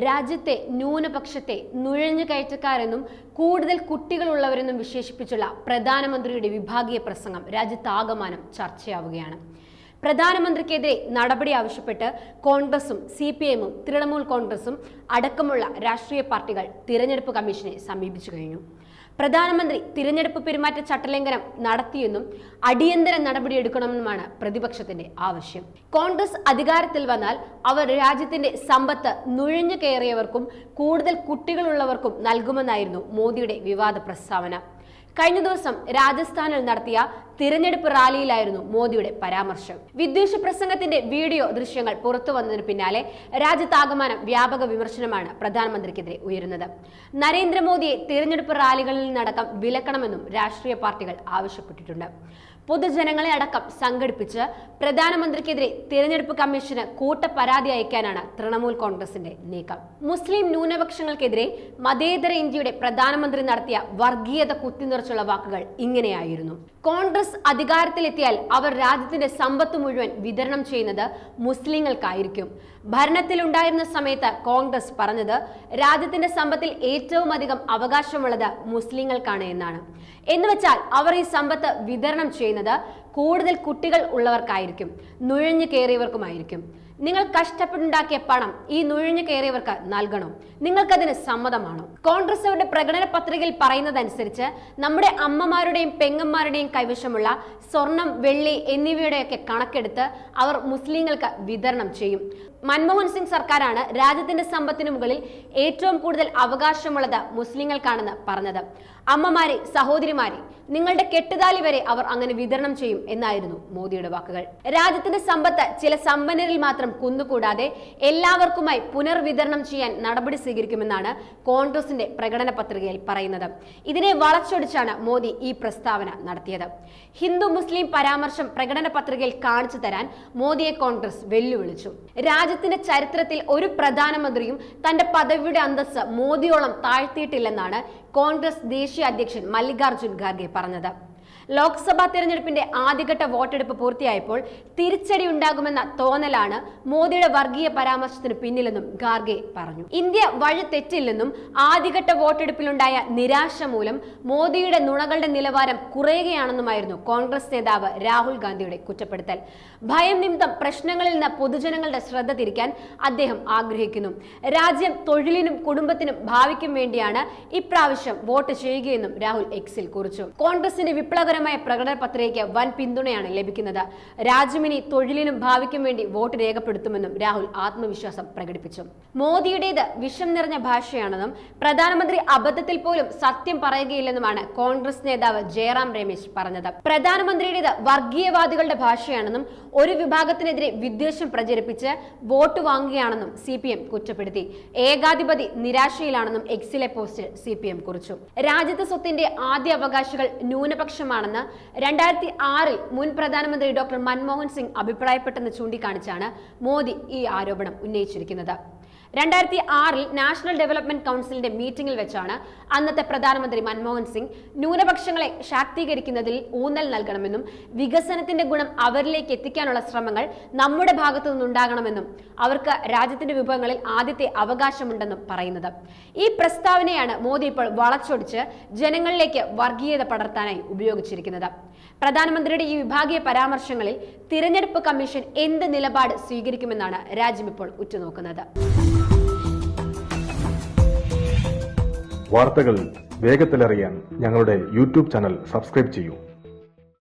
രാജ്യത്തെ ന്യൂനപക്ഷത്തെ നുഴഞ്ഞുകയറ്റക്കാരെന്നും കൂടുതൽ കുട്ടികളുള്ളവരെന്നും വിശേഷിപ്പിച്ചുള്ള പ്രധാനമന്ത്രിയുടെ വിഭാഗീയ പ്രസംഗം രാജ്യത്താകമാനം ചർച്ചയാവുകയാണ്. പ്രധാനമന്ത്രിക്കെതിരെ നടപടി ആവശ്യപ്പെട്ട് കോൺഗ്രസും CPIM-ഉം തൃണമൂൽ കോൺഗ്രസും അടക്കമുള്ള രാഷ്ട്രീയ പാർട്ടികൾ തിരഞ്ഞെടുപ്പ് കമ്മീഷനെ സമീപിച്ചു കഴിഞ്ഞു. പ്രധാനമന്ത്രി തിരഞ്ഞെടുപ്പ് പെരുമാറ്റ ചട്ടലംഘനം നടത്തിയെന്നും അടിയന്തര നടപടിയെടുക്കണമെന്നുമാണ് പ്രതിപക്ഷത്തിന്റെ ആവശ്യം. കോൺഗ്രസ് അധികാരത്തിൽ വന്നാൽ അവർ രാജ്യത്തിന്റെ സമ്പത്ത് നുഴഞ്ഞു കയറിയവർക്കും കൂടുതൽ കുട്ടികളുള്ളവർക്കും നൽകുമെന്നായിരുന്നു മോദിയുടെ വിവാദ പ്രസ്താവന. കഴിഞ്ഞ ദിവസം രാജസ്ഥാനിൽ നടത്തിയ തിരഞ്ഞെടുപ്പ് റാലിയിലായിരുന്നു മോദിയുടെ പരാമർശം. വിദ്വേഷ പ്രസംഗത്തിന്റെ വീഡിയോ ദൃശ്യങ്ങൾ പുറത്തു വന്നതിന് പിന്നാലെ രാജ്യത്താകമാനം വ്യാപക വിമർശനമാണ് പ്രധാനമന്ത്രിക്കെതിരെ ഉയരുന്നത്. നരേന്ദ്രമോദിയെ തിരഞ്ഞെടുപ്പ് റാലികളിൽ നിന്നടക്കം വിലക്കണമെന്നും രാഷ്ട്രീയ പാർട്ടികൾ ആവശ്യപ്പെട്ടിട്ടുണ്ട്. പൊതുജനങ്ങളെ അടക്കം സംഘടിപ്പിച്ച് പ്രധാനമന്ത്രിക്കെതിരെ തിരഞ്ഞെടുപ്പ് കമ്മീഷന് കൂട്ട പരാതി അയക്കാനാണ് തൃണമൂൽ കോൺഗ്രസിന്റെ നീക്കം. മുസ്ലിം ന്യൂനപക്ഷങ്ങൾക്കെതിരെ മതേതര ഇന്ത്യയുടെ പ്രധാനമന്ത്രി നടത്തിയ വർഗീയത കുത്തിനിറച്ചുള്ള വാക്കുകൾ ഇങ്ങനെയായിരുന്നു: കോൺഗ്രസ് അധികാരത്തിലെത്തിയാൽ അവർ രാജ്യത്തിന്റെ സമ്പത്ത് മുഴുവൻ വിതരണം ചെയ്യുന്നത് മുസ്ലിങ്ങൾക്കായിരിക്കും. ഭരണത്തിലുണ്ടായിരുന്ന സമയത്ത് കോൺഗ്രസ് പറഞ്ഞത് രാജ്യത്തിന്റെ സമ്പത്തിൽ ഏറ്റവും അധികം അവകാശമുള്ളത് മുസ്ലിങ്ങൾക്കാണ് എന്നാണ്. എന്നുവെച്ചാൽ അവർ ഈ സമ്പത്ത് വിതരണം ചെയ്യുന്നത് കൂടുതൽ കുട്ടികൾ ഉള്ളവർക്കായിരിക്കും, നുഴഞ്ഞു കയറിയവർക്കുമായിരിക്കും. നിങ്ങൾ കഷ്ടപ്പെട്ടുണ്ടാക്കിയ പണം ഈ നുഴഞ്ഞു കയറിയവർക്ക് നൽകണോ? നിങ്ങൾക്കതിന് സമ്മതമാണോ? കോൺഗ്രസ് അവരുടെ പ്രകടന പത്രികയിൽ പറയുന്നതനുസരിച്ച് നമ്മുടെ അമ്മമാരുടെയും പെങ്ങന്മാരുടെയും കൈവശമുള്ള സ്വർണം, വെള്ളി എന്നിവയുടെയൊക്കെ കണക്കെടുത്ത് അവർ മുസ്ലിങ്ങൾക്ക് വിതരണം ചെയ്യും. മൻമോഹൻ സിംഗ് സർക്കാരാണ് രാജ്യത്തിന്റെ സമ്പത്തിന് മുകളിൽ ഏറ്റവും കൂടുതൽ അവകാശമുള്ളത് മുസ്ലിങ്ങൾക്കാണെന്ന് പറഞ്ഞത്. അമ്മമാരെ, സഹോദരിമാരെ, നിങ്ങളുടെ കെട്ടുതാലി വരെ അവർ അങ്ങനെ വിതരണം ചെയ്യും എന്നായിരുന്നു മോദിയുടെ വാക്കുകൾ. രാജ്യത്തിന്റെ സമ്പത്ത് ചില സമ്പന്നരിൽ മാത്രം കുന്നുകൂടാതെ എല്ലാവർക്കുമായി പുനർവിതരണം ചെയ്യാൻ നടപടി സ്വീകരിക്കുമെന്നാണ് കോൺഗ്രസിന്റെ പ്രകടന പത്രികയിൽ പറയുന്നത്. ഇതിനെ വളച്ചൊടിച്ചാണ് മോദി ഈ പ്രസ്താവന നടത്തിയത്. ഹിന്ദു മുസ്ലിം പരാമർശം പ്രകടന പത്രികയിൽ കാണിച്ചു തരാൻ മോദിയെ കോൺഗ്രസ് വെല്ലുവിളിച്ചു. രാജ്യത്തിന്റെ ചരിത്രത്തിൽ ഒരു പ്രധാനമന്ത്രിയും തന്റെ പദവിയുടെ അന്തസ്സ് മോദിയോളം താഴ്ത്തിയിട്ടില്ലെന്നാണ് കോൺഗ്രസ് ദേശീയ അധ്യക്ഷൻ മല്ലികാർജുൻ ഖാർഗെ പറഞ്ഞത്. ലോക്സഭാ തെരഞ്ഞെടുപ്പിന്റെ ആദ്യഘട്ട വോട്ടെടുപ്പ് പൂർത്തിയായപ്പോൾ തിരിച്ചടി ഉണ്ടാകുമെന്ന തോന്നലാണ് മോദിയുടെ വർഗീയ പരാമർശത്തിന് പിന്നിലെന്നും ഖാർഗെ പറഞ്ഞു. ഇന്ത്യ വഴി തെറ്റില്ലെന്നും ആദ്യഘട്ട വോട്ടെടുപ്പിലുണ്ടായ നിരാശ മൂലം മോദിയുടെ നുണകളുടെ നിലവാരം കുറയുകയാണെന്നുമായിരുന്നു കോൺഗ്രസ് നേതാവ് രാഹുൽ ഗാന്ധിയുടെ കുറ്റപ്പെടുത്തൽ. ഭയം നിമിത്തം പ്രശ്നങ്ങളിൽ നിന്ന് പൊതുജനങ്ങളുടെ ശ്രദ്ധ തിരിക്കാൻ അദ്ദേഹം ആഗ്രഹിക്കുന്നു. രാജ്യം തൊഴിലിനും കുടുംബത്തിനും ഭാവിക്കും വേണ്ടിയാണ് ഇപ്രാവശ്യം വോട്ട് ചെയ്യുകയെന്നും രാഹുൽ എക്സിൽ കുറിച്ചു. കോൺഗ്രസിന്റെ വിപ്ലവകരമായ പ്രകടന പത്രികയ്ക്ക് വൻ പിന്തുണയാണ് ലഭിക്കുന്നത്. രാജ്യമിനി തൊഴിലിനും ഭാവിക്കും വേണ്ടി വോട്ട് രേഖപ്പെടുത്തുമെന്നും രാഹുൽ ആത്മവിശ്വാസം പ്രകടിപ്പിച്ചു. മോദിയുടേത് വിഷം നിറഞ്ഞ ഭാഷയാണെന്നും പ്രധാനമന്ത്രി അബദ്ധത്തിൽ പോലും സത്യം പറയുകയില്ലെന്നുമാണ് കോൺഗ്രസ് നേതാവ് ജയറാം രമേശ് പറഞ്ഞത്. പ്രധാനമന്ത്രിയുടേത് വർഗീയവാദികളുടെ ഭാഷയാണെന്നും ഒരു വിഭാഗത്തിനെതിരെ വിദ്വേഷം പ്രചരിപ്പിച്ച് വോട്ട് വാങ്ങുകയാണെന്നും CPM കുറ്റപ്പെടുത്തി. ഏകാധിപതി നിരാശയിലാണെന്നും എക്സിലെ പോസ്റ്റിൽ CPM കുറിച്ചു. രാജ്യത്തെ സ്വത്തിന്റെ ആദ്യ അവകാശികൾ ന്യൂനപക്ഷമാണെന്ന് 2006 മുൻ പ്രധാനമന്ത്രി ഡോക്ടർ മൻമോഹൻ സിംഗ് അഭിപ്രായപ്പെട്ടെന്ന് ചൂണ്ടിക്കാണിച്ചാണ് മോദി ഈ ആരോപണം ഉന്നയിച്ചിരിക്കുന്നത്. 2006 നാഷണൽ ഡെവലപ്മെന്റ് കൗൺസിലിന്റെ മീറ്റിംഗിൽ വെച്ചാണ് അന്നത്തെ പ്രധാനമന്ത്രി മൻമോഹൻ സിംഗ് ന്യൂനപക്ഷങ്ങളെ ശാക്തീകരിക്കുന്നതിൽ ഊന്നൽ നൽകണമെന്നും വികസനത്തിന്റെ ഗുണം അവരിലേക്ക് എത്തിക്കാനുള്ള ശ്രമങ്ങൾ നമ്മുടെ ഭാഗത്തു നിന്നുണ്ടാകണമെന്നും അവർക്ക് രാജ്യത്തിന്റെ വിഭവങ്ങളിൽ ആദ്യത്തെ അവകാശമുണ്ടെന്നും പറയുന്നത്. ഈ പ്രസ്താവനയാണ് മോദി ഇപ്പോൾ വളച്ചൊടിച്ച് ജനങ്ങളിലേക്ക് വർഗീയത പടർത്താനായി ഉപയോഗിച്ചിരിക്കുന്നത്. പ്രധാനമന്ത്രിയുടെ ഈ വിഭാഗീയ പരാമർശങ്ങളിൽ തിരഞ്ഞെടുപ്പ് കമ്മീഷൻ എന്ത് നിലപാട് സ്വീകരിക്കുമെന്നാണ് രാജ്യം ഇപ്പോൾ ഉറ്റുനോക്കുന്നത്. വാർത്തകൾ വേഗത്തിലറിയാൻ ഞങ്ങളുടെ YouTube ചാനൽ സബ്സ്ക്രൈബ് ചെയ്യൂ.